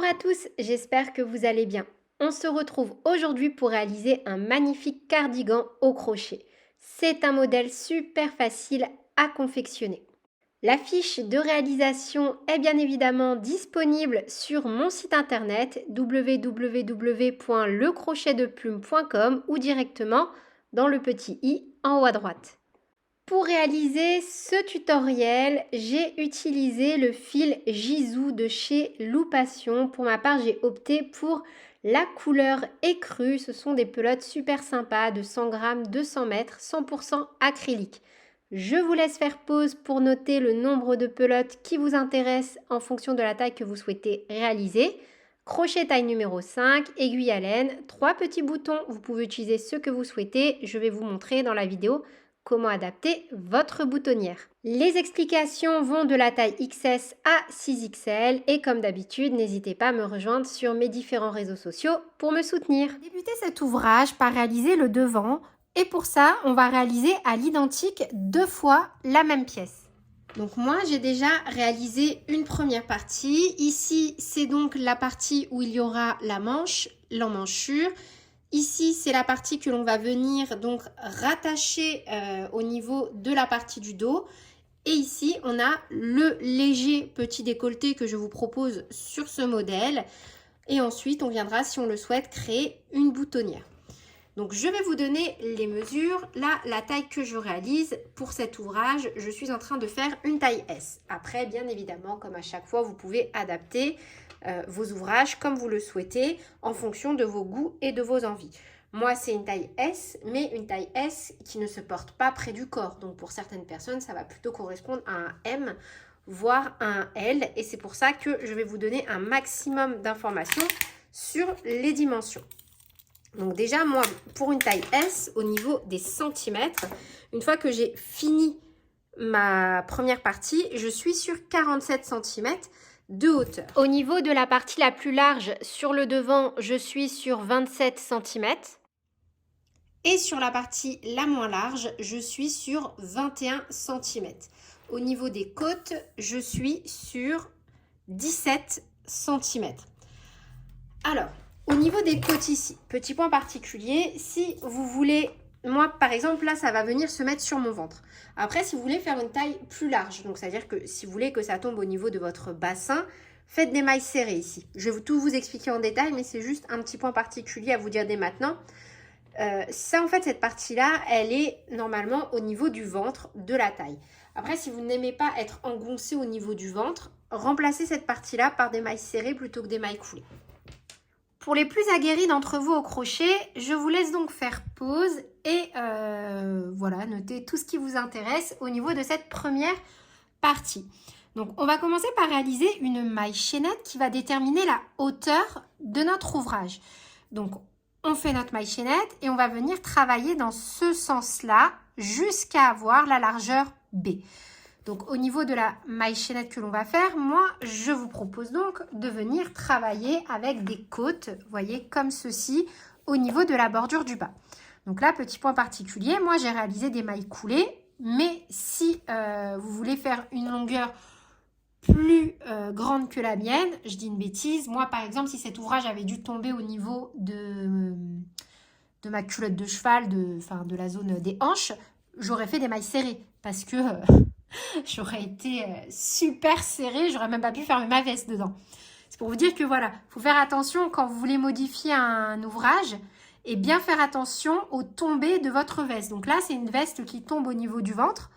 à tous, j'espère que vous allez bien. On se retrouve aujourd'hui pour réaliser un magnifique cardigan au crochet. C'est un modèle super facile à confectionner. La fiche de réalisation est bien évidemment disponible sur mon site internet www.lecrochetdeplume.com ou directement dans le petit i en haut à droite. Pour réaliser ce tutoriel, j'ai utilisé le fil Jisoo de chez Loupation. Pour ma part, j'ai opté pour la couleur écrue. Ce sont des pelotes super sympas de 100 grammes, 200 mètres, 100% acrylique. Je vous laisse faire pause pour noter le nombre de pelotes qui vous intéressent en fonction de la taille que vous souhaitez réaliser. Crochet taille numéro 5, aiguille à laine, 3 petits boutons. Vous pouvez utiliser ce que vous souhaitez. Je vais vous montrer dans la vidéo comment adapter votre boutonnière. Les explications vont de la taille XS à 6XL et comme d'habitude, n'hésitez pas à me rejoindre sur mes différents réseaux sociaux pour me soutenir. Débuter cet ouvrage par réaliser le devant et pour ça, on va réaliser à l'identique 2 fois la même pièce. Donc moi, j'ai déjà réalisé une première partie. Ici, c'est donc la partie où il y aura la manche, l'emmanchure. Ici, c'est la partie que l'on va venir donc rattacher au niveau de la partie du dos. Et ici, on a le léger petit décolleté que je vous propose sur ce modèle. Et ensuite, on viendra, si on le souhaite, créer une boutonnière. Donc, je vais vous donner les mesures. Là, la taille que je réalise pour cet ouvrage, je suis en train de faire une taille S. Après, bien évidemment, comme à chaque fois, vous pouvez adapter vos ouvrages comme vous le souhaitez en fonction de vos goûts et de vos envies. Moi, c'est une taille S, mais une taille S qui ne se porte pas près du corps. Donc, pour certaines personnes, ça va plutôt correspondre à un M, voire à un L. Et c'est pour ça que je vais vous donner un maximum d'informations sur les dimensions. Donc déjà, moi, pour une taille S, au niveau des centimètres, une fois que j'ai fini ma première partie, je suis sur 47 cm de hauteur. Au niveau de la partie la plus large, sur le devant, je suis sur 27 cm. Et sur la partie la moins large, je suis sur 21 cm. Au niveau des côtes, je suis sur 17 cm. Alors, au niveau des côtes ici, petit point particulier, si vous voulez, moi par exemple là ça va venir se mettre sur mon ventre. Après si vous voulez faire une taille plus large, donc c'est à dire que si vous voulez que ça tombe au niveau de votre bassin, faites des mailles serrées ici. Je vais tout vous expliquer en détail mais c'est juste un petit point particulier à vous dire dès maintenant. Ça en fait cette partie là elle est normalement au niveau du ventre de la taille. Après si vous n'aimez pas être engoncé au niveau du ventre, remplacez cette partie là par des mailles serrées plutôt que des mailles coulées. Pour les plus aguerris d'entre vous au crochet, je vous laisse donc faire pause et voilà, notez tout ce qui vous intéresse au niveau de cette première partie. Donc, on va commencer par réaliser une maille chaînette qui va déterminer la hauteur de notre ouvrage. Donc, on fait notre maille chaînette et on va venir travailler dans ce sens-là jusqu'à avoir la largeur B. Donc, au niveau de la maille chaînette que l'on va faire, moi, je vous propose donc de venir travailler avec des côtes, vous voyez, comme ceci, au niveau de la bordure du bas. Donc là, petit point particulier, moi, j'ai réalisé des mailles coulées, mais si vous voulez faire une longueur plus grande que la mienne, je dis une bêtise, moi, par exemple, si cet ouvrage avait dû tomber au niveau de ma culotte de cheval, de la zone des hanches, j'aurais fait des mailles serrées, parce que... j'aurais été super serrée, j'aurais même pas pu faire ma veste dedans. C'est pour vous dire que voilà, il faut faire attention quand vous voulez modifier un ouvrage et bien faire attention aux tombées de votre veste. Donc là, c'est une veste qui tombe au niveau du ventre.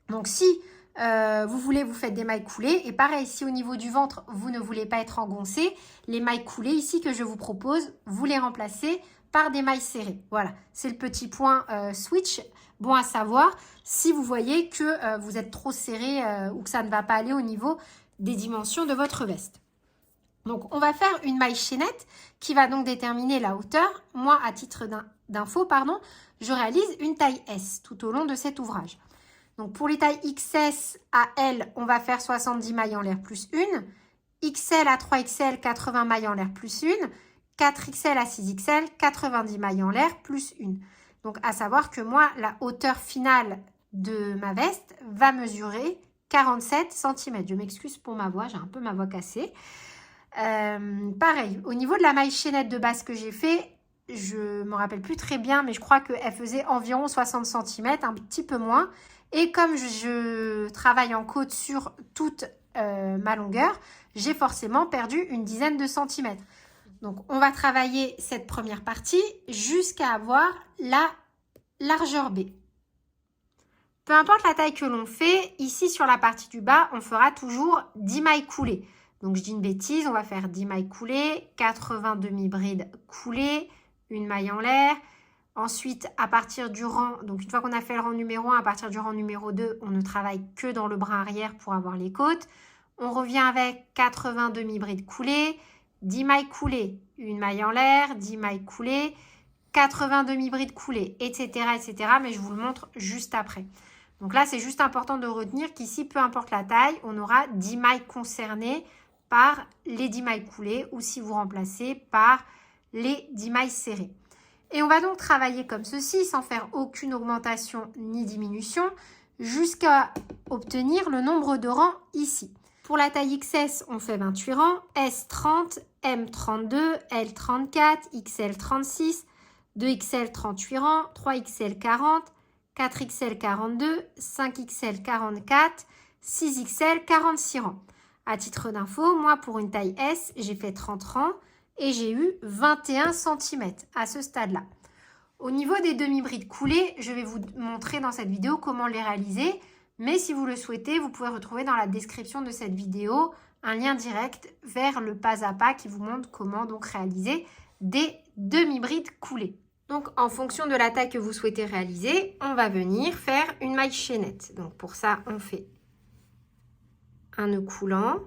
Donc si vous voulez, vous faites des mailles coulées. Et pareil, si au niveau du ventre, vous ne voulez pas être engoncé, les mailles coulées ici que je vous propose, vous les remplacez par des mailles serrées. Voilà, c'est le petit point switch. Bon à savoir, si vous voyez que vous êtes trop serré ou que ça ne va pas aller au niveau des dimensions de votre veste. Donc, on va faire une maille chaînette qui va donc déterminer la hauteur. Moi, à titre d'info, je réalise une taille S tout au long de cet ouvrage. Donc, pour les tailles XS à L, on va faire 70 mailles en l'air plus 1. XL à 3XL, 80 mailles en l'air plus 1. 4XL à 6XL, 90 mailles en l'air plus 1. Donc, à savoir que moi, la hauteur finale de ma veste va mesurer 47 cm. Je m'excuse pour ma voix, j'ai un peu ma voix cassée. Pareil, au niveau de la maille chaînette de base que j'ai fait, je me rappelle plus très bien, mais je crois qu'elle faisait environ 60 cm, un petit peu moins. Et comme je travaille en côte sur toute ma longueur, j'ai forcément perdu une dizaine de centimètres. Donc, on va travailler cette première partie jusqu'à avoir la largeur B. Peu importe la taille que l'on fait, ici sur la partie du bas, on fera toujours 10 mailles coulées. Donc, je dis une bêtise, on va faire 10 mailles coulées, 80 demi-brides coulées, une maille en l'air. Ensuite, à partir du rang, donc une fois qu'on a fait le rang numéro 1, à partir du rang numéro 2, on ne travaille que dans le brin arrière pour avoir les côtes. On revient avec 80 demi-brides coulées, 10 mailles coulées, une maille en l'air, 10 mailles coulées, 80 demi-brides coulées, etc., etc. Mais je vous le montre juste après. Donc là, c'est juste important de retenir qu'ici, peu importe la taille, on aura 10 mailles concernées par les 10 mailles coulées ou si vous remplacez par les 10 mailles serrées. Et on va donc travailler comme ceci sans faire aucune augmentation ni diminution jusqu'à obtenir le nombre de rangs ici. Pour la taille XS, on fait 28 rangs, S 30, M 32, L 34, XL 36, 2XL 38 rangs, 3XL 40, 4XL 42, 5XL 44, 6XL 46 rangs. À titre d'info, moi pour une taille S, j'ai fait 30 rangs et j'ai eu 21 cm à ce stade-là. Au niveau des demi-brides coulées, je vais vous montrer dans cette vidéo comment les réaliser. Mais si vous le souhaitez, vous pouvez retrouver dans la description de cette vidéo un lien direct vers le pas à pas qui vous montre comment donc réaliser des demi-brides coulées. Donc, en fonction de la taille que vous souhaitez réaliser, on va venir faire une maille chaînette. Donc, pour ça, on fait un nœud coulant.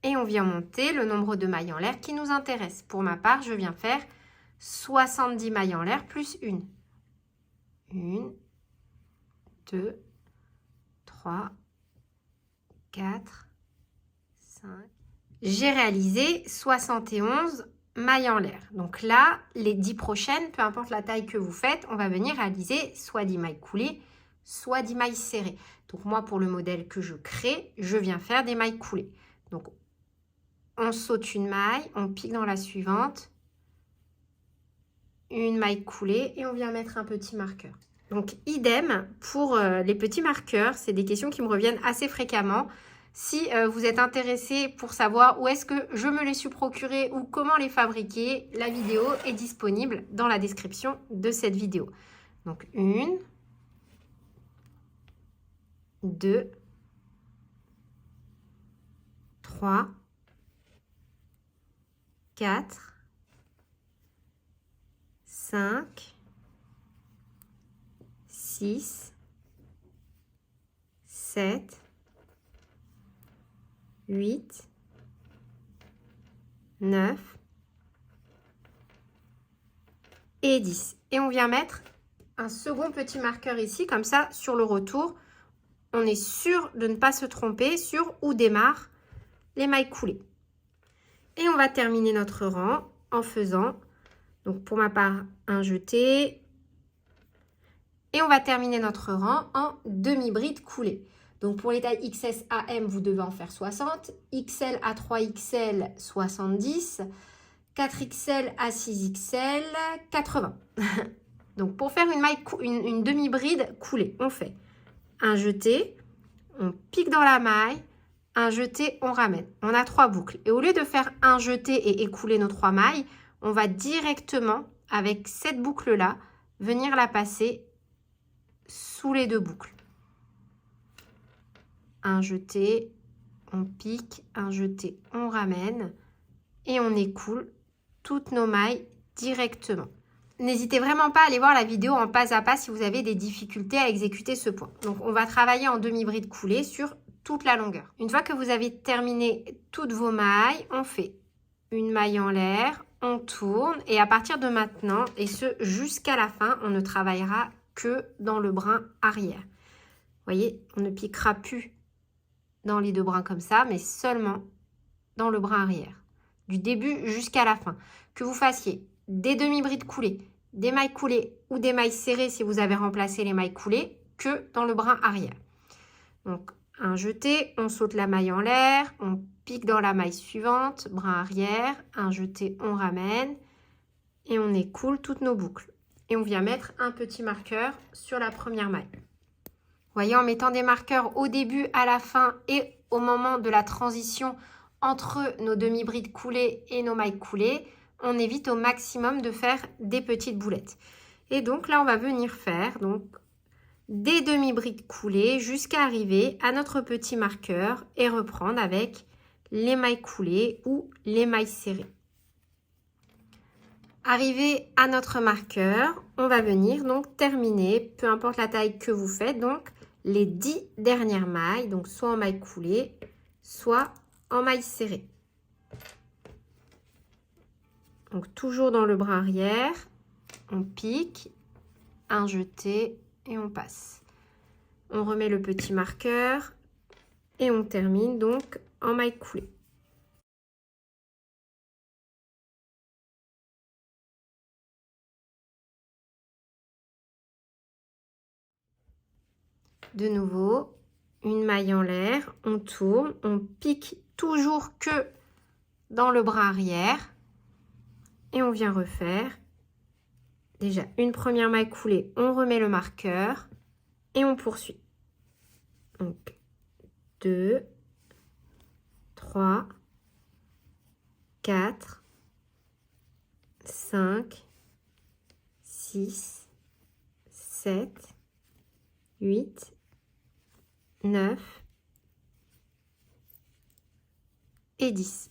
Et on vient monter le nombre de mailles en l'air qui nous intéresse. Pour ma part, je viens faire 70 mailles en l'air plus une. 1, 2, 3, 4, 5. J'ai réalisé 71 mailles en l'air. Donc là, les 10 prochaines, peu importe la taille que vous faites, on va venir réaliser soit 10 mailles coulées, soit 10 mailles serrées. Donc moi, pour le modèle que je crée, je viens faire des mailles coulées. Donc, on saute une maille, on pique dans la suivante, une maille coulée et on vient mettre un petit marqueur. Donc, idem pour les petits marqueurs. C'est des questions qui me reviennent assez fréquemment. Si vous êtes intéressé pour savoir où est-ce que je me les suis procurés ou comment les fabriquer, la vidéo est disponible dans la description de cette vidéo. Donc, 1, 2, 3, 4, 5, 6, 7, 8, 9 et 10. Et on vient mettre un second petit marqueur ici, comme ça, sur le retour, on est sûr de ne pas se tromper sur où démarrent les mailles coulées. Et on va terminer notre rang en faisant, donc pour ma part, un jeté. Et on va terminer notre rang en demi-bride coulée. Donc pour les tailles XS à M, vous devez en faire 60. XL à 3XL, 70. 4XL à 6XL, 80. Donc pour faire une demi-bride coulée, on fait un jeté, on pique dans la maille, un jeté, on ramène. On a 3 boucles. Et au lieu de faire un jeté et écouler nos 3 mailles, on va directement, avec cette boucle-là, venir la passer sous les 2 boucles. Un jeté, on pique, un jeté, on ramène et on écoule toutes nos mailles directement. N'hésitez vraiment pas à aller voir la vidéo en pas à pas si vous avez des difficultés à exécuter ce point. Donc, on va travailler en demi-bride coulée sur toute la longueur. Une fois que vous avez terminé toutes vos mailles, on fait une maille en l'air, on tourne et à partir de maintenant, et ce jusqu'à la fin, on ne travaillera que dans le brin arrière. Vous voyez, on ne piquera plus dans les 2 brins comme ça, mais seulement dans le brin arrière. Du début jusqu'à la fin. Que vous fassiez des demi-brides coulées, des mailles coulées ou des mailles serrées si vous avez remplacé les mailles coulées, que dans le brin arrière. Donc, un jeté, on saute la maille en l'air, on pique dans la maille suivante, bras arrière, un jeté, on ramène et on écoule toutes nos boucles. Et on vient mettre un petit marqueur sur la première maille. Vous voyez, en mettant des marqueurs au début, à la fin et au moment de la transition entre nos demi-brides coulées et nos mailles coulées, on évite au maximum de faire des petites boulettes. Et donc là, on va venir faire donc des demi-brides coulées jusqu'à arriver à notre petit marqueur et reprendre avec les mailles coulées ou les mailles serrées. Arrivé à notre marqueur, on va venir donc terminer, peu importe la taille que vous faites, donc les 10 dernières mailles, donc soit en maille coulée, soit en maille serrée. Donc toujours dans le bras arrière, on pique, un jeté et on passe. On remet le petit marqueur et on termine donc en maille coulée. De nouveau, une maille en l'air, on tourne, on pique toujours que dans le bras arrière et on vient refaire. Déjà une première maille coulée, on remet le marqueur et on poursuit. Donc 2, 3, 4, 5, 6, 7, 8, 9 et 10.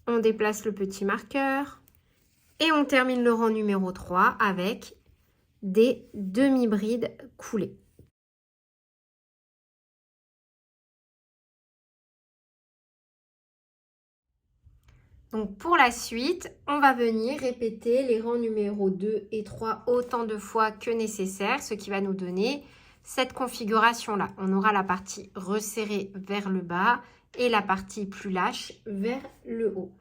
On déplace le petit marqueur et on termine le rang numéro 3 avec des demi-brides coulées. Donc pour la suite, on va venir répéter les rangs numéro 2 et 3 autant de fois que nécessaire, ce qui va nous donner cette configuration-là. On aura la partie resserrée vers le bas et la partie plus lâche vers le haut.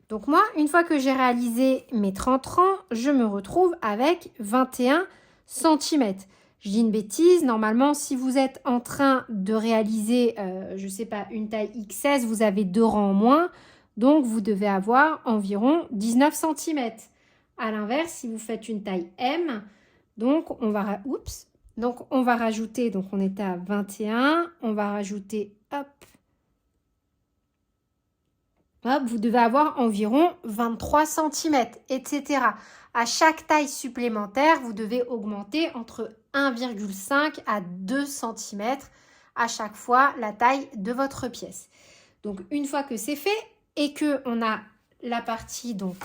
Donc moi, une fois que j'ai réalisé mes 30 rangs, je me retrouve avec 21 cm. Je dis une bêtise, normalement, si vous êtes en train de réaliser, je ne sais pas, une taille XS, vous avez 2 rangs en moins. Donc, vous devez avoir environ 19 cm. À l'inverse, si vous faites une taille M, donc on va, on va rajouter, donc on était à 21, on va rajouter, hop, vous devez avoir environ 23 cm, etc. À chaque taille supplémentaire, vous devez augmenter entre 1,5 à 2 cm à chaque fois la taille de votre pièce. Donc, une fois que c'est fait, et que on a la partie donc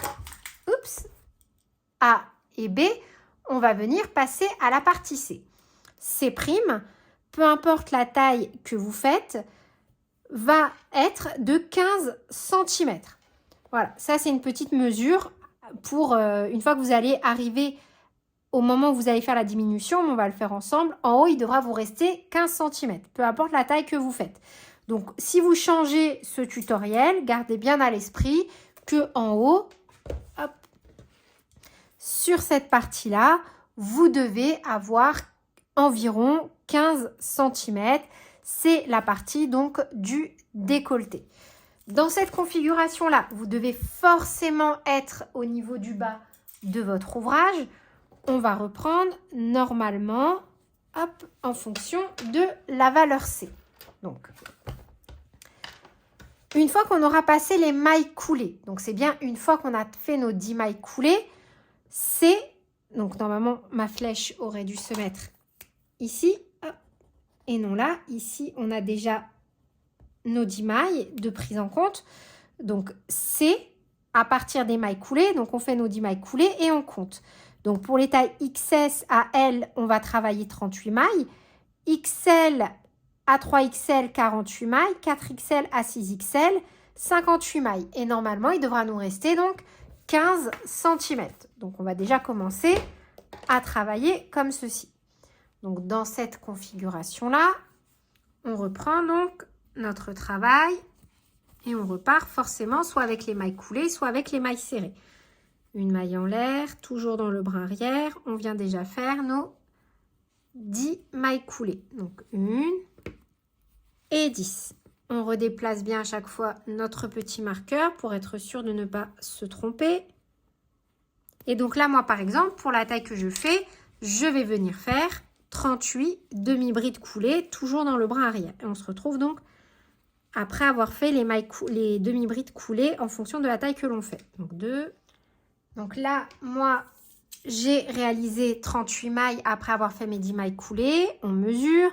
A et B, on va venir passer à la partie C. C', peu importe la taille que vous faites, va être de 15 cm. Voilà, ça c'est une petite mesure pour une fois que vous allez arriver au moment où vous allez faire la diminution, on va le faire ensemble. En haut, il devra vous rester 15 cm, peu importe la taille que vous faites. Donc, si vous changez ce tutoriel, gardez bien à l'esprit que en haut, hop, sur cette partie-là, vous devez avoir environ 15 cm. C'est la partie donc du décolleté. Dans cette configuration-là, vous devez forcément être au niveau du bas de votre ouvrage. On va reprendre normalement, hop, en fonction de la valeur C. Donc, une fois qu'on aura passé les mailles coulées, donc c'est bien une fois qu'on a fait nos 10 mailles coulées, c'est, donc normalement ma flèche aurait dû se mettre ici, hop, et non là, ici on a déjà nos 10 mailles de prise en compte, donc c'est à partir des mailles coulées, donc on fait nos 10 mailles coulées et on compte. Donc pour les tailles XS à L, on va travailler 38 mailles, XL à 3XL, 48 mailles, 4XL à 6XL, 58 mailles. Et normalement, il devra nous rester donc 15 cm. Donc, on va déjà commencer à travailler comme ceci. Donc, dans cette configuration-là, on reprend donc notre travail et on repart forcément soit avec les mailles coulées, soit avec les mailles serrées. Une maille en l'air, toujours dans le bras arrière. On vient déjà faire nos 10 mailles coulées. Donc, 1, et 10. On redéplace bien à chaque fois notre petit marqueur pour être sûr de ne pas se tromper. Et donc là, moi, par exemple, pour la taille que je fais, je vais venir faire 38 demi-brides coulées, toujours dans le bras arrière. Et on se retrouve donc après avoir fait les demi-brides coulées en fonction de la taille que l'on fait. Donc 2. Donc là, moi, j'ai réalisé 38 mailles après avoir fait mes 10 mailles coulées. On mesure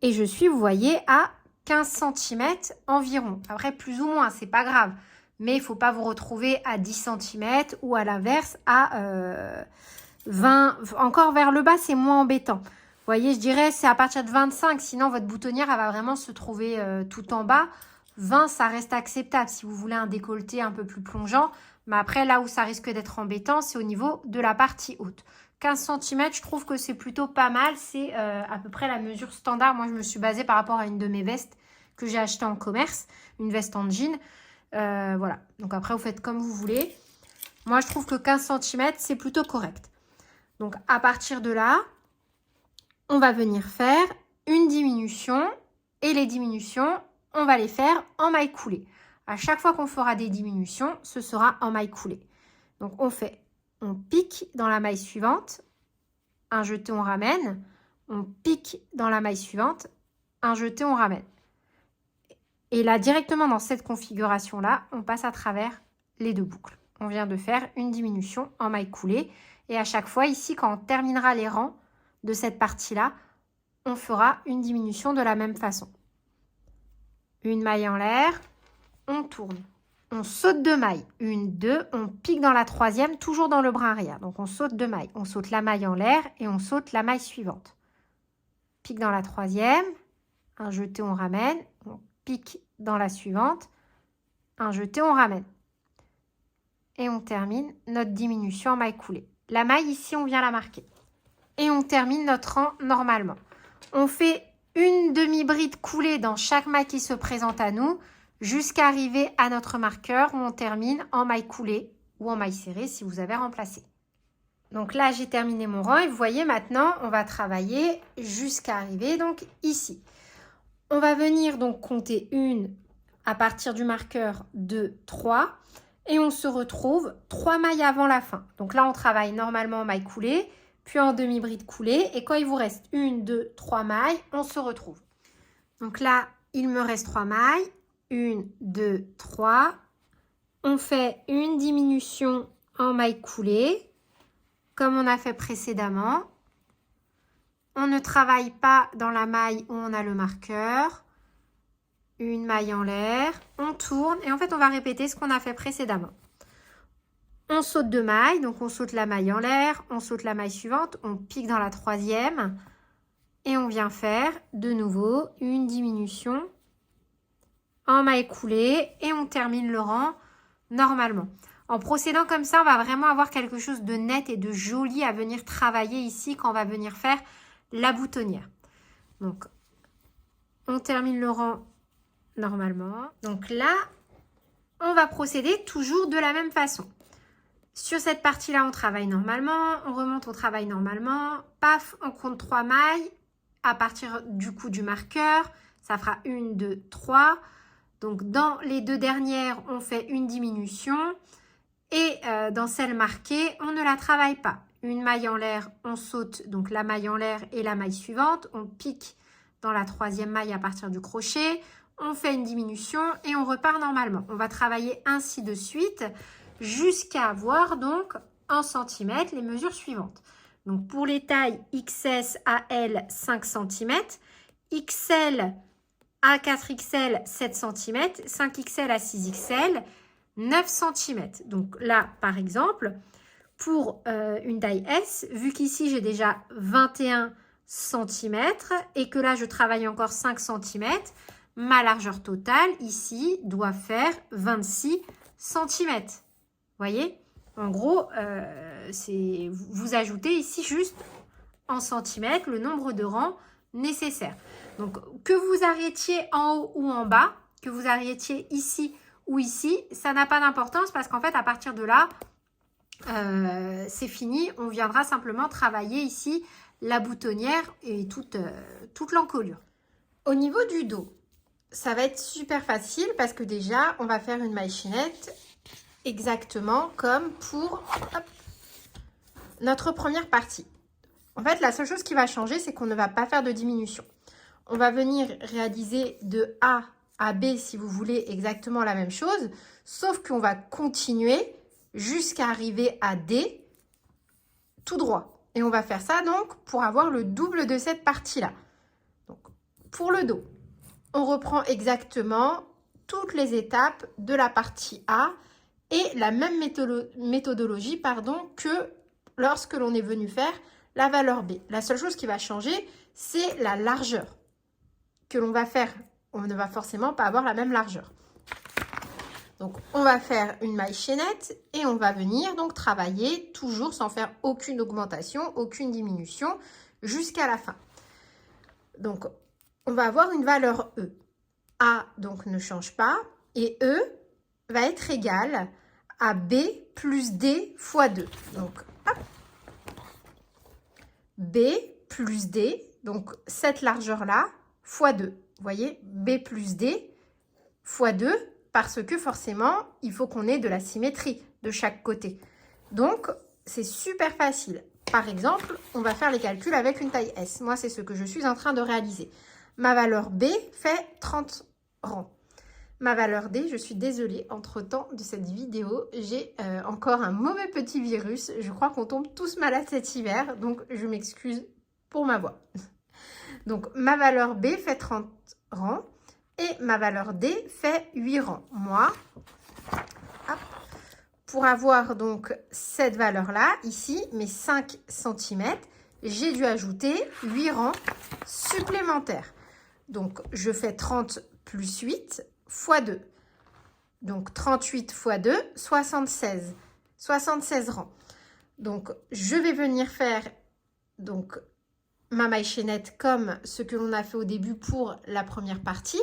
et je suis, vous voyez, à 15 cm environ. Après, plus ou moins, c'est pas grave. Mais il ne faut pas vous retrouver à 10 cm ou à l'inverse à 20. Encore vers le bas, c'est moins embêtant. Vous voyez, je dirais c'est à partir de 25. Sinon, votre boutonnière, elle va vraiment se trouver tout en bas. 20, ça reste acceptable si vous voulez un décolleté un peu plus plongeant. Mais après, là où ça risque d'être embêtant, c'est au niveau de la partie haute. 15 cm, je trouve que c'est plutôt pas mal. C'est à peu près la mesure standard. Moi, je me suis basée par rapport à une de mes vestes que j'ai achetée en commerce. Une veste en jean. Voilà. Donc après, vous faites comme vous voulez. Moi, je trouve que 15 cm, c'est plutôt correct. Donc, à partir de là, on va venir faire une diminution. Et les diminutions, on va les faire en maille coulée. À chaque fois qu'on fera des diminutions, ce sera en maille coulée. Donc, on pique dans la maille suivante, un jeté, on ramène. On pique dans la maille suivante, un jeté, on ramène. Et là, directement dans cette configuration-là, on passe à travers les deux boucles. On vient de faire une diminution en maille coulée. Et à chaque fois, ici, quand on terminera les rangs de cette partie-là, on fera une diminution de la même façon. Une maille en l'air, on tourne. On saute 2 mailles. 1, 2, on pique dans la troisième, toujours dans le bras arrière. Donc, on saute 2 mailles. On saute la maille en l'air et on saute la maille suivante. Pique dans la troisième, un jeté, on ramène. On pique dans la suivante, un jeté, on ramène. Et on termine notre diminution en maille coulée. La maille, ici, on vient la marquer. Et on termine notre rang normalement. On fait une demi-bride coulée dans chaque maille qui se présente à nous jusqu'à arriver à notre marqueur où on termine en maille coulée ou en maille serrée si vous avez remplacé. Donc là, j'ai terminé mon rang et vous voyez maintenant, on va travailler jusqu'à arriver donc ici. On va venir donc compter une à partir du marqueur 2, 3 et on se retrouve 3 mailles avant la fin. Donc là, on travaille normalement en maille coulée, puis en demi-bride coulée et quand il vous reste 1, 2, 3 mailles, on se retrouve. Donc là, il me reste 3 mailles, 1, 2, 3. On fait une diminution en maille coulée, comme on a fait précédemment. On ne travaille pas dans la maille où on a le marqueur. Une maille en l'air, on tourne et en fait on va répéter ce qu'on a fait précédemment. On saute 2 mailles, donc on saute la maille en l'air, on saute la maille suivante, on pique dans la troisième et on vient faire de nouveau une diminution en maille coulée et on termine le rang normalement. En procédant comme ça, on va vraiment avoir quelque chose de net et de joli à venir travailler ici quand on va venir faire la boutonnière. Donc, on termine le rang normalement. Donc là, on va procéder toujours de la même façon. Sur cette partie-là, on travaille normalement. On remonte, on travaille normalement. Paf, on compte 3 mailles à partir du coup du marqueur. Ça fera 1, 2, 3. Donc, dans les deux dernières, on fait une diminution. Et dans celle marquée, on ne la travaille pas. Une maille en l'air, on saute donc la maille en l'air et la maille suivante. On pique dans la troisième maille à partir du crochet. On fait une diminution et on repart normalement. On va travailler ainsi de suite jusqu'à avoir donc en centimètres les mesures suivantes. Donc pour les tailles XS à L 5 cm, XL à 4XL 7 cm, 5XL à 6XL 9 cm. Donc là par exemple pour une taille S, vu qu'ici j'ai déjà 21 cm et que là je travaille encore 5 cm, ma largeur totale ici doit faire 26 cm. Vous voyez? En gros, vous ajoutez ici juste en centimètres le nombre de rangs nécessaires. Donc, que vous arrêtiez en haut ou en bas, que vous arrêtiez ici ou ici, ça n'a pas d'importance parce qu'en fait, à partir de là, c'est fini. On viendra simplement travailler ici la boutonnière et toute l'encolure. Au niveau du dos, ça va être super facile parce que déjà, on va faire une maille chaînette exactement comme pour notre première partie. En fait, la seule chose qui va changer, c'est qu'on ne va pas faire de diminution. On va venir réaliser de A à B, si vous voulez, exactement la même chose, sauf qu'on va continuer jusqu'à arriver à D, tout droit. Et on va faire ça donc pour avoir le double de cette partie-là. Donc, pour le dos, on reprend exactement toutes les étapes de la partie A et la même méthodologie que lorsque l'on est venu faire la valeur B. La seule chose qui va changer, c'est la largeur que l'on va faire. On ne va forcément pas avoir la même largeur. Donc, on va faire une maille chaînette et on va venir donc travailler toujours sans faire aucune augmentation, aucune diminution jusqu'à la fin. Donc, on va avoir une valeur E. A, donc, ne change pas et E va être égal à B plus D fois 2. Donc, hop. B plus D, donc cette largeur-là, fois 2. Vous voyez, B plus D fois 2, parce que forcément, il faut qu'on ait de la symétrie de chaque côté. Donc, c'est super facile. Par exemple, on va faire les calculs avec une taille S. Moi, c'est ce que je suis en train de réaliser. Ma valeur B fait 30 rangs. Ma valeur D, je suis désolée, entre-temps de cette vidéo, j'ai encore un mauvais petit virus. Je crois qu'on tombe tous malades cet hiver, donc je m'excuse pour ma voix. Donc, ma valeur B fait 30 rangs et ma valeur D fait 8 rangs. Moi, hop, pour avoir donc cette valeur-là, ici, mes 5 cm, j'ai dû ajouter 8 rangs supplémentaires. Donc, je fais 30 plus 8 fois 2. Donc, 38 fois 2, 76. 76 rangs. Donc, je vais venir faire donc, ma maille chaînette comme ce que l'on a fait au début pour la première partie.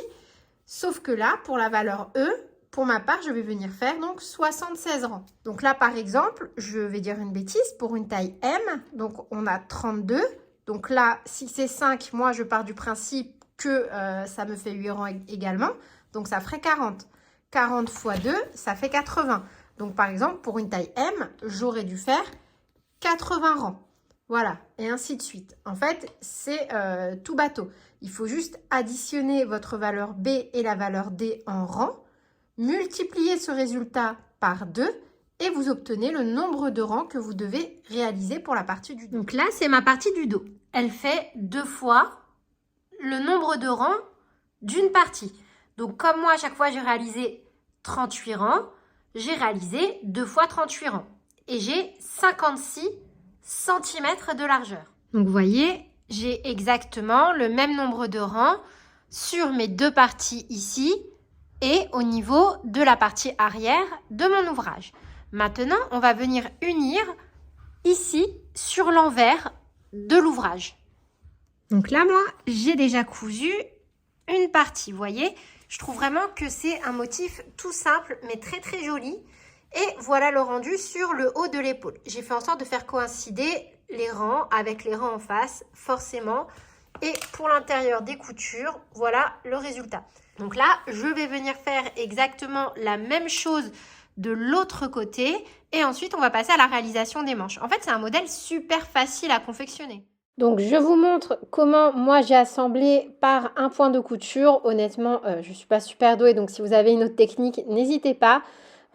Sauf que là, pour la valeur E, pour ma part, je vais venir faire donc 76 rangs. Donc là, par exemple, je vais dire une bêtise, pour une taille M, donc on a 32. Donc là, si c'est 5, moi, je pars du principe que ça me fait 8 rangs également. Donc, ça ferait 40. 40 fois 2, ça fait 80. Donc, par exemple, pour une taille M, j'aurais dû faire 80 rangs. Voilà, et ainsi de suite. En fait, c'est tout bateau. Il faut juste additionner votre valeur B et la valeur D en rangs, multiplier ce résultat par 2 et vous obtenez le nombre de rangs que vous devez réaliser pour la partie du dos. Donc là, c'est ma partie du dos. Elle fait 2 fois le nombre de rangs d'une partie. Donc, comme moi, à chaque fois, j'ai réalisé 38 rangs, j'ai réalisé 2 fois 38 rangs. Et j'ai 56 cm de largeur. Donc, vous voyez, j'ai exactement le même nombre de rangs sur mes deux parties ici et au niveau de la partie arrière de mon ouvrage. Maintenant, on va venir unir ici sur l'envers de l'ouvrage. Donc là, moi, j'ai déjà cousu une partie, vous voyez. Je trouve vraiment que c'est un motif tout simple, mais très très joli. Et voilà le rendu sur le haut de l'épaule. J'ai fait en sorte de faire coïncider les rangs avec les rangs en face, forcément. Et pour l'intérieur des coutures, voilà le résultat. Donc là, je vais venir faire exactement la même chose de l'autre côté. Et ensuite, on va passer à la réalisation des manches. En fait, c'est un modèle super facile à confectionner. Donc, je vous montre comment moi j'ai assemblé par un point de couture. Honnêtement, je ne suis pas super douée, donc si vous avez une autre technique, n'hésitez pas.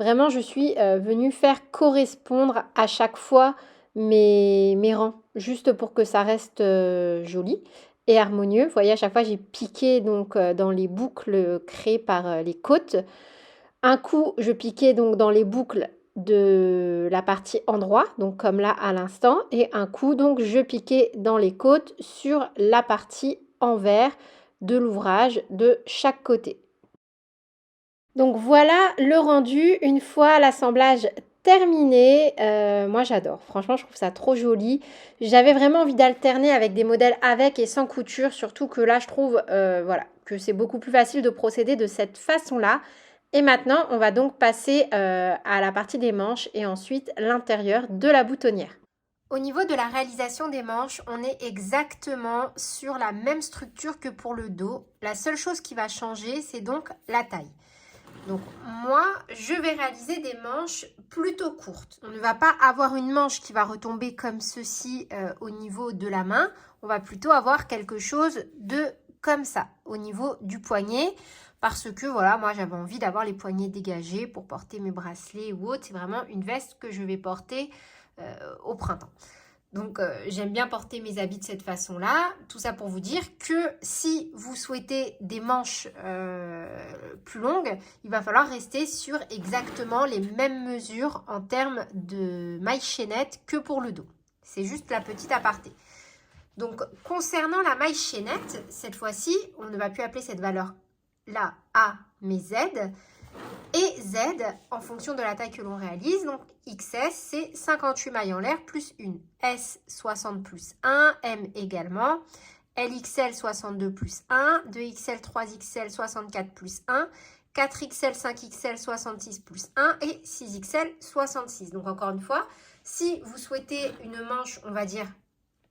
Vraiment, je suis venue faire correspondre à chaque fois mes rangs, juste pour que ça reste joli et harmonieux. Vous voyez, à chaque fois, j'ai piqué donc dans les boucles créées par les côtes. Un coup, je piquais donc dans les boucles de la partie endroit, donc comme là à l'instant, et un coup donc je piquais dans les côtes sur la partie envers de l'ouvrage de chaque côté. Donc voilà le rendu une fois l'assemblage terminé. Moi j'adore, franchement je trouve ça trop joli. J'avais vraiment envie d'alterner avec des modèles avec et sans couture, surtout que là je trouve voilà, que c'est beaucoup plus facile de procéder de cette façon-là. Et maintenant, on va donc passer à la partie des manches et ensuite l'intérieur de la boutonnière. Au niveau de la réalisation des manches, on est exactement sur la même structure que pour le dos. La seule chose qui va changer, c'est donc la taille. Donc moi, je vais réaliser des manches plutôt courtes. On ne va pas avoir une manche qui va retomber comme ceci au niveau de la main. On va plutôt avoir quelque chose de comme ça au niveau du poignet. Parce que voilà, moi j'avais envie d'avoir les poignets dégagés pour porter mes bracelets ou autre. C'est vraiment une veste que je vais porter au printemps. Donc, j'aime bien porter mes habits de cette façon-là. Tout ça pour vous dire que si vous souhaitez des manches plus longues, il va falloir rester sur exactement les mêmes mesures en termes de maille chaînette que pour le dos. C'est juste la petite aparté. Donc, concernant la maille chaînette, cette fois-ci, on ne va plus appeler cette valeur-là A, mais Z. Et Z, en fonction de la taille que l'on réalise, donc XS, c'est 58 mailles en l'air plus 1. S, 60 plus 1. M également. LXL, 62 plus 1. 2XL, 3XL, 64 plus 1. 4XL, 5XL, 66 plus 1. Et 6XL, 66. Donc encore une fois, si vous souhaitez une manche, on va dire,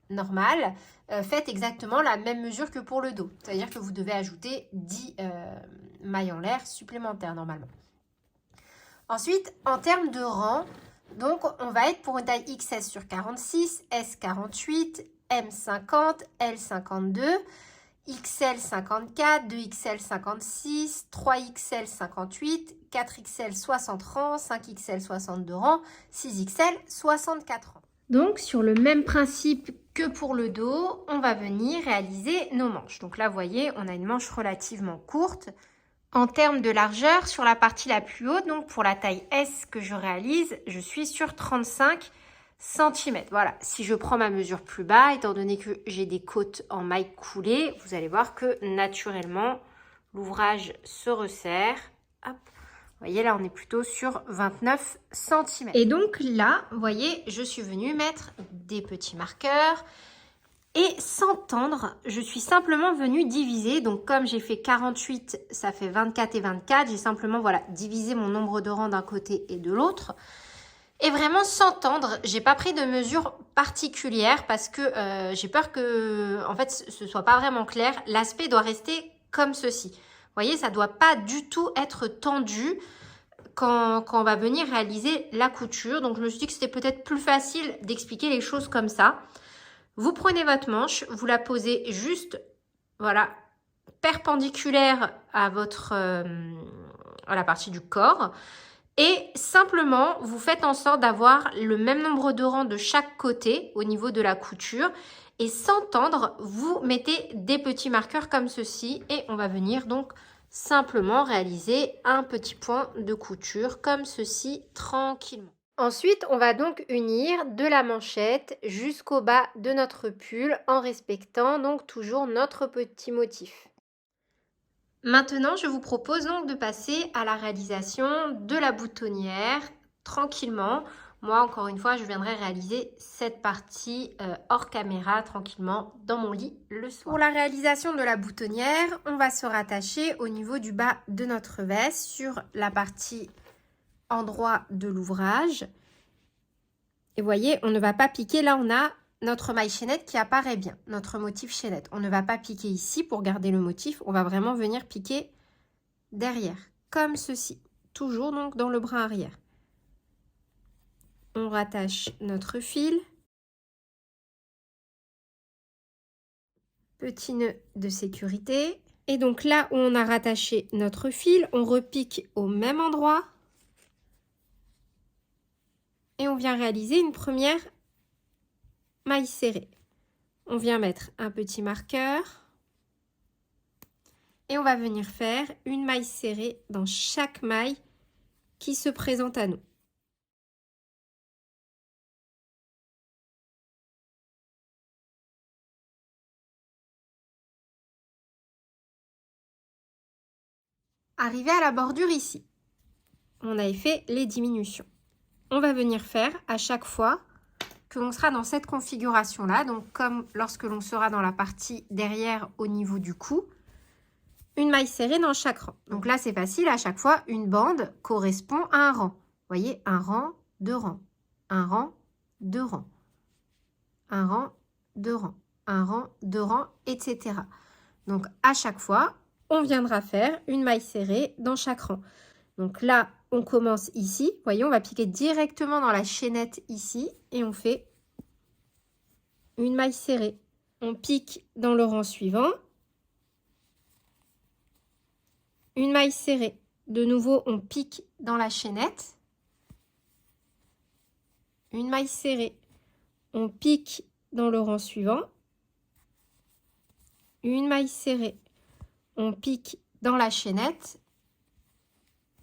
normale, faites exactement la même mesure que pour le dos. C'est-à-dire que vous devez ajouter 10 mailles en l'air supplémentaires normalement. Ensuite, en termes de rang, donc on va être pour une taille XS sur 46, S 48, M 50, L 52, XL 54, 2XL 56, 3XL 58, 4XL 60 rangs, 5XL 62 rangs, 6XL 64 rangs. Donc, sur le même principe que pour le dos, on va venir réaliser nos manches. Donc là, vous voyez, on a une manche relativement courte. En termes de largeur, sur la partie la plus haute, donc pour la taille S que je réalise, je suis sur 35 cm. Voilà, si je prends ma mesure plus bas, étant donné que j'ai des côtes en maille coulée, vous allez voir que naturellement, l'ouvrage se resserre. Hop. Vous voyez, là, on est plutôt sur 29 cm. Et donc là, vous voyez, je suis venue mettre des petits marqueurs. Et sans tendre, je suis simplement venue diviser. Donc, comme j'ai fait 48, ça fait 24 et 24. J'ai simplement, voilà, divisé mon nombre de rangs d'un côté et de l'autre. Et vraiment sans tendre, j'ai pas pris de mesure particulière parce que j'ai peur que, en fait, ce soit pas vraiment clair. L'aspect doit rester comme ceci. Vous voyez, ça doit pas du tout être tendu quand on va venir réaliser la couture. Donc, je me suis dit que c'était peut-être plus facile d'expliquer les choses comme ça. Vous prenez votre manche, vous la posez juste, voilà, perpendiculaire à votre, à la partie du corps. Et simplement, vous faites en sorte d'avoir le même nombre de rangs de chaque côté au niveau de la couture. Et sans tendre, vous mettez des petits marqueurs comme ceci. Et on va venir donc simplement réaliser un petit point de couture comme ceci, tranquillement. Ensuite, on va donc unir de la manchette jusqu'au bas de notre pull en respectant donc toujours notre petit motif. Maintenant, je vous propose donc de passer à la réalisation de la boutonnière tranquillement. Moi, encore une fois, je viendrai réaliser cette partie hors caméra tranquillement dans mon lit le soir. Pour la réalisation de la boutonnière, on va se rattacher au niveau du bas de notre veste sur la partie endroit de l'ouvrage. Et vous voyez, on ne va pas piquer. Là, on a notre maille chaînette qui apparaît bien, notre motif chaînette. On ne va pas piquer ici pour garder le motif. On va vraiment venir piquer derrière, comme ceci. Toujours donc dans le bras arrière. On rattache notre fil. Petit nœud de sécurité. Et donc là où on a rattaché notre fil, on repique au même endroit. Et on vient réaliser une première maille serrée. On vient mettre un petit marqueur. Et on va venir faire une maille serrée dans chaque maille qui se présente à nous. Arrivé à la bordure ici, on avait fait les diminutions. On va venir faire à chaque fois que l'on sera dans cette configuration-là, donc comme lorsque l'on sera dans la partie derrière au niveau du cou, une maille serrée dans chaque rang. Donc là, c'est facile, à chaque fois, une bande correspond à un rang. Vous voyez, un rang, deux rangs, un rang, deux rangs. un rang, deux rangs, un rang, deux rangs, etc. Donc, à chaque fois, on viendra faire une maille serrée dans chaque rang. Donc là, on commence ici. Vous voyez, on va piquer directement dans la chaînette ici et on fait une maille serrée. On pique dans le rang suivant. Une maille serrée. De nouveau, on pique dans la chaînette. Une maille serrée. On pique dans le rang suivant. Une maille serrée. On pique dans la chaînette.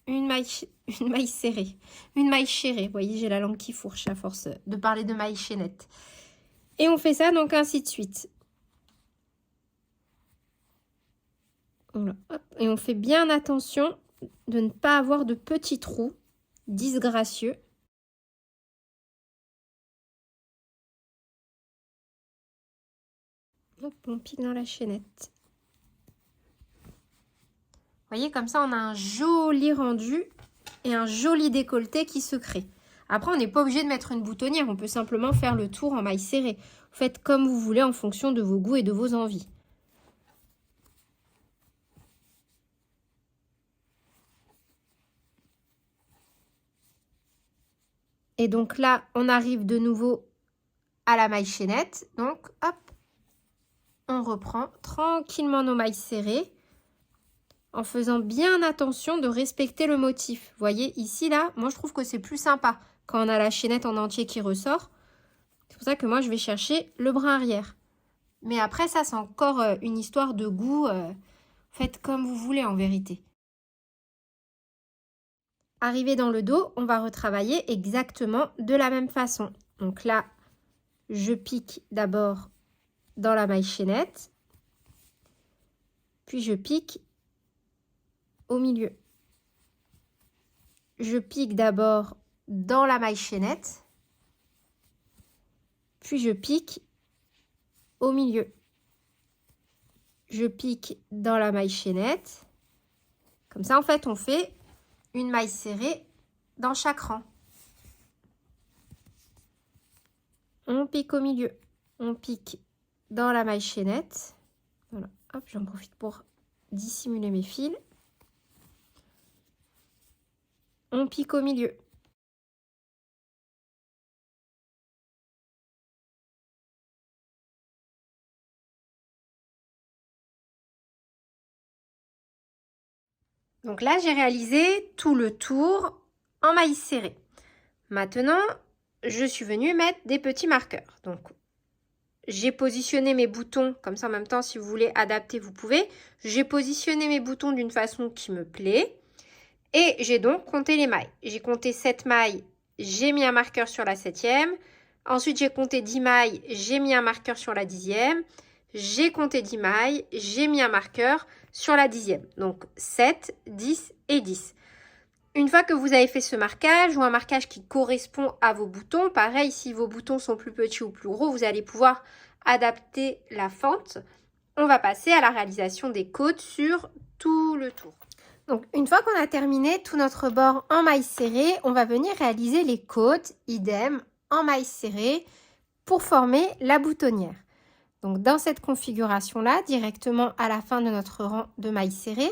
Une maille serrée. Une maille serrée. Vous voyez, j'ai la langue qui fourche à force de parler de maille chaînette. Et on fait ça donc ainsi de suite. Voilà, hop. Et on fait bien attention de ne pas avoir de petits trous disgracieux. Hop, on pique dans la chaînette. Vous voyez, comme ça, on a un joli rendu et un joli décolleté qui se crée. Après, on n'est pas obligé de mettre une boutonnière. On peut simplement faire le tour en maille serrée. Vous faites comme vous voulez en fonction de vos goûts et de vos envies. Et donc là, on arrive de nouveau à la maille chaînette. Donc, hop, on reprend tranquillement nos mailles serrées en faisant bien attention de respecter le motif. Vous voyez, ici, là, moi, je trouve que c'est plus sympa quand on a la chaînette en entier qui ressort. C'est pour ça que moi, je vais chercher le brin arrière. Mais après, ça, c'est encore une histoire de goût. Faites comme vous voulez, en vérité. Arrivé dans le dos, on va retravailler exactement de la même façon. Donc là, je pique d'abord dans la maille chaînette, puis je pique au milieu. Je pique d'abord dans la maille chaînette, puis je pique au milieu. Je pique dans la maille chaînette. Comme ça, en fait, on fait une maille serrée dans chaque rang. On pique au milieu. On pique dans la maille chaînette. Voilà, hop, j'en profite pour dissimuler mes fils. On pique au milieu. Donc là, j'ai réalisé tout le tour en maille serrée. Maintenant, je suis venue mettre des petits marqueurs. Donc, j'ai positionné mes boutons, comme ça en même temps, si vous voulez adapter, vous pouvez. J'ai positionné mes boutons d'une façon qui me plaît. Et j'ai donc compté les mailles. J'ai compté 7 mailles, j'ai mis un marqueur sur la 7e. Ensuite, j'ai compté 10 mailles, j'ai mis un marqueur sur la 10e. J'ai compté 10 mailles, j'ai mis un marqueur sur la 10e. Donc 7, 10 et 10. Une fois que vous avez fait ce marquage ou un marquage qui correspond à vos boutons, pareil, si vos boutons sont plus petits ou plus gros, vous allez pouvoir adapter la fente. On va passer à la réalisation des côtes sur tout le tour. Donc, une fois qu'on a terminé tout notre bord en maille serrée, on va venir réaliser les côtes, idem, en maille serrée pour former la boutonnière. Donc, dans cette configuration-là, directement à la fin de notre rang de maille serrée,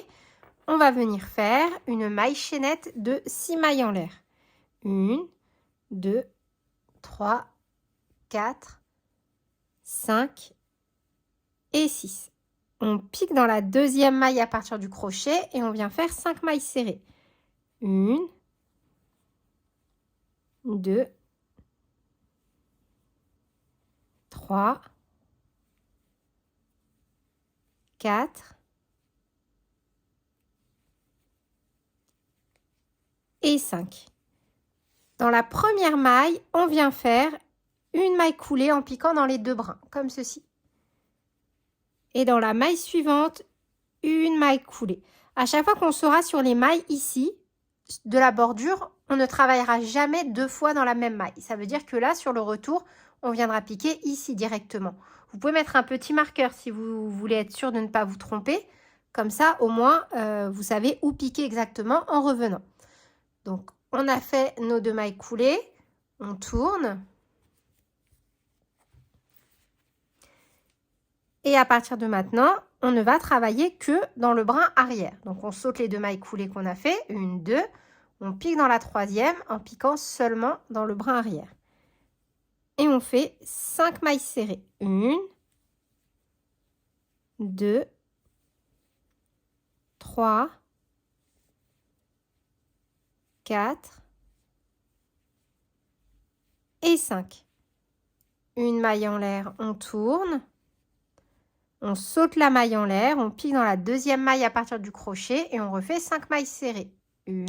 on va venir faire une maille chaînette de 6 mailles en l'air. 1, 2, 3, 4, 5 et 6. On pique dans la deuxième maille à partir du crochet et on vient faire 5 mailles serrées. 1, 2, 3, 4 et 5. Dans la première maille, on vient faire une maille coulée en piquant dans les deux brins, comme ceci. Et dans la maille suivante, une maille coulée. À chaque fois qu'on sera sur les mailles ici, de la bordure, on ne travaillera jamais deux fois dans la même maille. Ça veut dire que là, sur le retour, on viendra piquer ici directement. Vous pouvez mettre un petit marqueur si vous voulez être sûr de ne pas vous tromper. Comme ça, au moins, vous savez où piquer exactement en revenant. Donc, on a fait nos deux mailles coulées. On tourne. Et à partir de maintenant, on ne va travailler que dans le brin arrière. Donc, on saute les 2 mailles coulées qu'on a fait. 1, 2. On pique dans la 3e en piquant seulement dans le brin arrière. Et on fait 5 mailles serrées. 1, 2, 3, 4 et 5. Une maille en l'air, on tourne. On saute la maille en l'air, on pique dans la 2e maille à partir du crochet et on refait 5 mailles serrées. 1,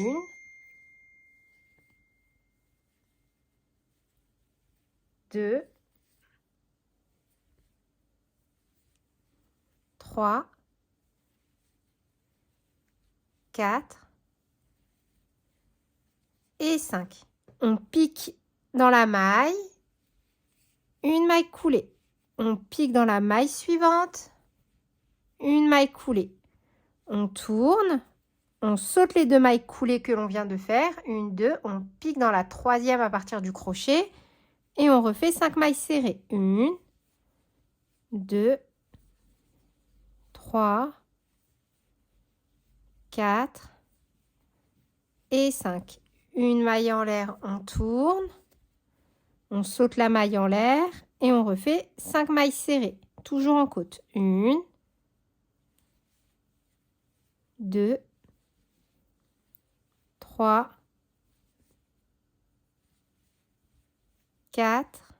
2, 3, 4 et 5. On pique dans la maille, une maille coulée. On pique dans la maille suivante, une maille coulée. On tourne, on saute les 2 mailles coulées que l'on vient de faire. 1, 2, on pique dans la 3e à partir du crochet et on refait 5 mailles serrées. 1, 2, 3, 4 et 5. Une maille en l'air, on tourne, on saute la maille en l'air et on refait 5 mailles serrées, toujours en côte. 1, 2, 3, 4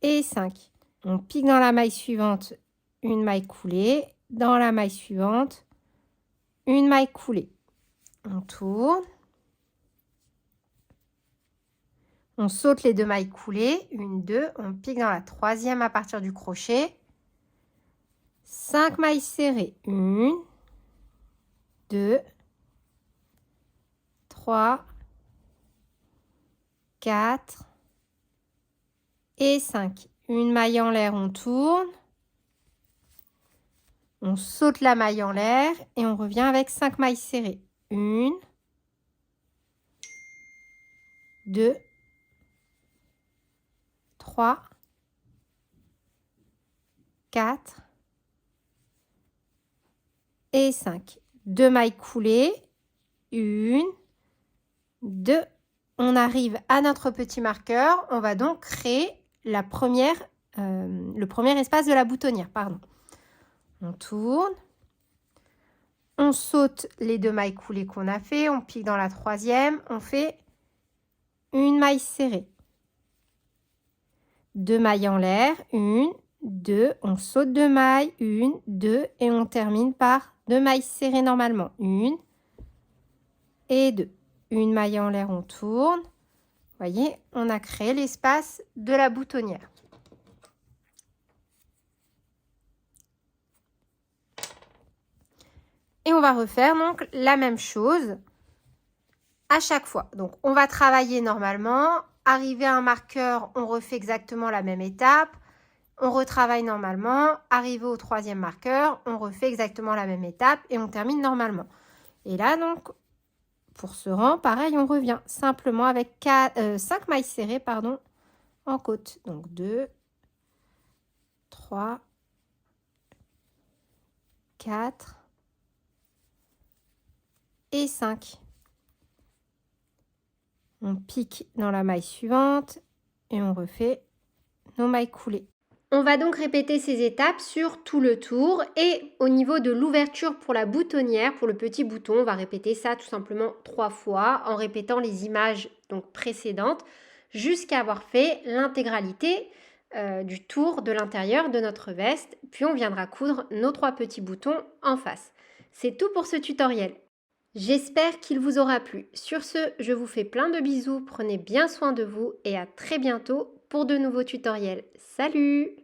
et 5. On pique dans la maille suivante, une maille coulée, dans la maille suivante, une maille coulée. On tourne. On saute les 2 mailles coulées, 1, 2, on pique dans la 3e à partir du crochet. 5 mailles serrées, 1, 2, 3, 4 et 5. Une maille en l'air, on tourne. On saute la maille en l'air et on revient avec 5 mailles serrées. 1, 2, 3, 4 et 5. 2 mailles coulées. 1, 2. On arrive à notre petit marqueur. On va donc créer le premier espace de la boutonnière. Pardon. On tourne. On saute les 2 mailles coulées qu'on a fait. On pique dans la 3e. On fait une maille serrée. 2 mailles en l'air. 1, 2. On saute 2 mailles. 1, 2. Et on termine par 2 mailles serrées normalement. 1 et 2. Une maille en l'air, on tourne. Vous voyez, on a créé l'espace de la boutonnière. Et on va refaire donc la même chose à chaque fois. Donc, on va travailler normalement. Arrivé à un marqueur, on refait exactement la même étape. On retravaille normalement. Arrivé au 3e marqueur, on refait exactement la même étape et on termine normalement. Et là, donc, pour ce rang, pareil, on revient simplement avec 5 mailles serrées pardon, en côte. Donc 2, 3, 4 et 5. On pique dans la maille suivante et on refait nos mailles coulées. On va donc répéter ces étapes sur tout le tour et au niveau de l'ouverture pour la boutonnière, pour le petit bouton, on va répéter ça tout simplement 3 fois en répétant les images donc précédentes jusqu'à avoir fait l'intégralité du tour de l'intérieur de notre veste. Puis on viendra coudre nos 3 petits boutons en face. C'est tout pour ce tutoriel. J'espère qu'il vous aura plu. Sur ce, je vous fais plein de bisous, prenez bien soin de vous et à très bientôt pour de nouveaux tutoriels. Salut!